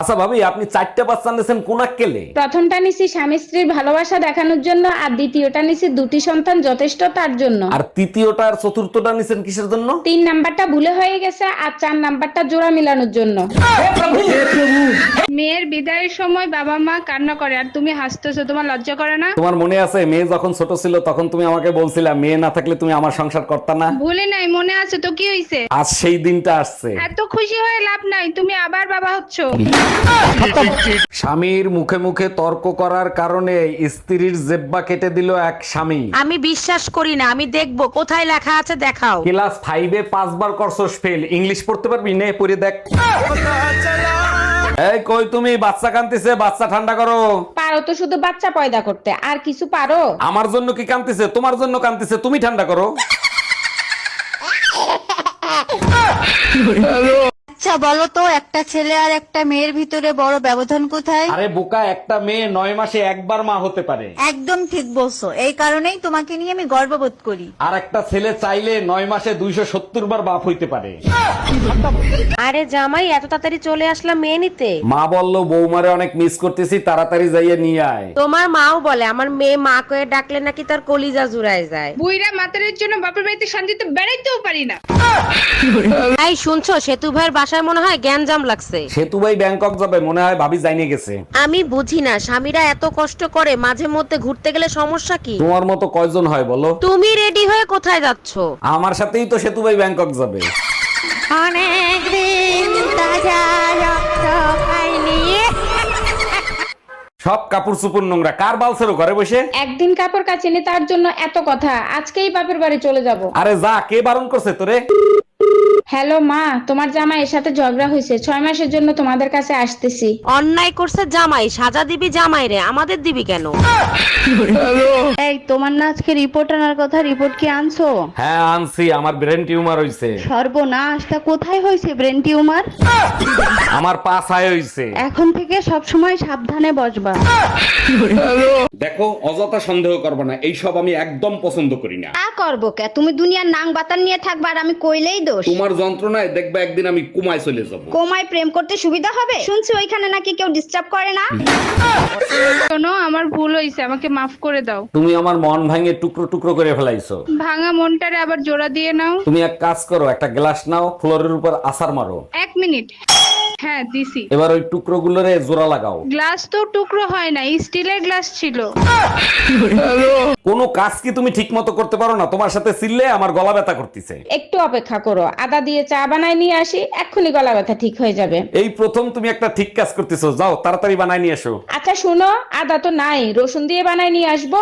আচ্ছা ভাবি, আপনি 4টা বাচ্চা নিয়েছেন কোন আক্কেলে? প্রথমটা নিছি স্বামী স্ত্রীর ভালোবাসা দেখানোর জন্য, আর দ্বিতীয়টা নিছি দুটি সন্তান যথেষ্ট তার জন্য। আর তৃতীয়টা আর চতুর্থটা নিছেন কিসের জন্য? 3 নাম্বারটা ভুলে হয়ে গেছে, আর 4 নাম্বারটা জোড়া মিলানোর জন্য। মেয়ের বিদায়ের সময় বাবা মা কান্না করে আর তুমি হাসতেছো, তোমার লজ্জা করে না? তোমার মনে আছে মেয়ে যখন ছোট ছিল তখন তুমি আমাকে বলছিলা মেয়ে না থাকলে তুমি আমার সংসার করতে না? ভুলে নাই, মনে আছে তো, কি হইছে? আজ সেই দিনটা আসছে। এত খুশি হয়ে লাভ নাই, তুমি আবার বাবা হচ্ছো। স্বামীর মুখে মুখে তর্ক করার কারণে স্ত্রীর জেব্বা কেটে দিল এক স্বামী। আমি বিশ্বাস করি না, আমি দেখবো কোথায় লেখা আছে, দেখাও। ক্লাস 5-এ 5বার করছস ফেল, ইংলিশ পড়তে পারবি? নে পড়ে দেখ। এই কই তুমি? বাচ্চা কান্দিছে, বাচ্চা ঠান্ডা করো। পারো তো শুধু বাচ্চা পয়দা করতে, আর কিছু পারো? আমার জন্য কি কান্দিছে? তোমার জন্য কান্দিছে, তুমি ঠান্ডা করো। আচ্ছা বলো তো, একটা ছেলে আর একটা মেয়ের ভিতরে বড় ব্যবধান কোথায়? আরে বোকা, একটা মেয়ে 9 মাসে একবার মা হতে পারে। একদম ঠিক বলছো, এই কারণেই তোমাকে নিয়ে আমি গর্ববোধ করি। আর একটা ছেলে চাইলে 9 মাসে 270 বার বাপ হইতে পারে। আরে জামাই, এত তাড়াতাড়ি চলে আসলাম মেয়ে নিতে? মা বললো বৌমারে অনেক মিস করতেছি, তাড়াতাড়ি যাইয়ে নিয়ে আয়। তোমার মাও বলে আমার মেয়ে মা কয়ে ডাকলে নাকি তার কলিজা জুড়ায় যায়। বুইরা মাতারের জন্য বাপের বাড়িতে শান্তিতে বেড়াইতেও পারি না। এই শুনছো, সেতু ভাইয়ের বাসায় মনে হয় গ্যাঞ্জাম লাগছে। সেতু ভাই ব্যাংকক যাবে, মনে হয় ভাবি জানিয়ে গেছে। আমি বুঝি না, স্বামীরা এত কষ্ট করে, মাঝে মধ্যে ঘুরতে গেলে সমস্যা কি? তোমার মতো কয়জন হয় বলো? তুমি রেডি হয়ে কোথায় যাচ্ছ? আমার সাথেই তো সেতু ভাই ব্যাংকক যাবে। সব কাপড় চুপুর নোংরা, কার বালছেরো ঘরে বসে? একদিন কাপড় কাচিনি তার জন্য এত কথা, আজকেই বাপের বাড়ি চলে যাব। আরে যা, কে বারণ করছে তোরে? হ্যালো মা, তোমার জামাইয়ের সাথে ঝগড়া হয়েছে, 6 মাসের জন্য তোমাদের কাছে আসতেছি। অন্যায় করছে জামাই, সাজা দিবি জামাই রে, আমাদের দিবি কেন? এই তোমার না আজকে রিপোর্ট আনার কথা, রিপোর্ট কি আনছো? হ্যাঁ আনছি, আমার ব্রেন টিউমার হইছে। সর্বনাশ, তা কোথায় হয়েছে ব্রেন টিউমার? আমার পা ছায় হইছে। এখন থেকে সব সময় সাবধানে বসবা। দেখো, অযথা সন্দেহ করবে না, এইসব আমি একদম পছন্দ করি না। তা করবো কে? তুমি দুনিয়ার নাং বাতান নিয়ে থাকবা আর আমি কইলেই দোষ। তোমার যন্ত্রণায় দেখবে একদিন আমি কুমায় চলে যাব। কোমায় প্রেম করতে সুবিধা হবে? শুনছি ওইখানে নাকি কেউ ডিস্টার্ব করে না। শোনো, আমার ভুল হইছে, আমাকে মাফ করে দাও। তুমি আমার মন ভাঙে টুকরো টুকরো করে ফেলাইছো। ভাঙা মনটারে আবার জোড়া দিয়ে নাও। তুমি এক কাজ করো, একটা গ্লাস নাও, ফ্লোরের উপর আছাড় মারো। 1 মিনিট। হ্যাঁ দিছি। এবার ওই টুকরো গুলোরে জোড়া লাগাও। গ্লাস তো টুকরো হয় না, স্টিলের গ্লাস ছিল। কোনো কাজ কি তুমি ঠিক মতো করতে পারো না? তোমার সাথে চিল্লে আমার গলা ব্যথা করতেছে। একটু অপেক্ষা করো, আদা দিয়ে চা বানাই নিয়ে আসি, এক্ষুনি গলা ব্যথা ঠিক হয়ে যাবে। এই প্রথম তুমি একটা ঠিক কাজ করতেছো, যাও তাড়াতাড়ি বানাই নিয়ে এসো। আচ্ছা শুনো, আদা তো নাই, রসুন দিয়ে বানাই নিয়ে আসবো।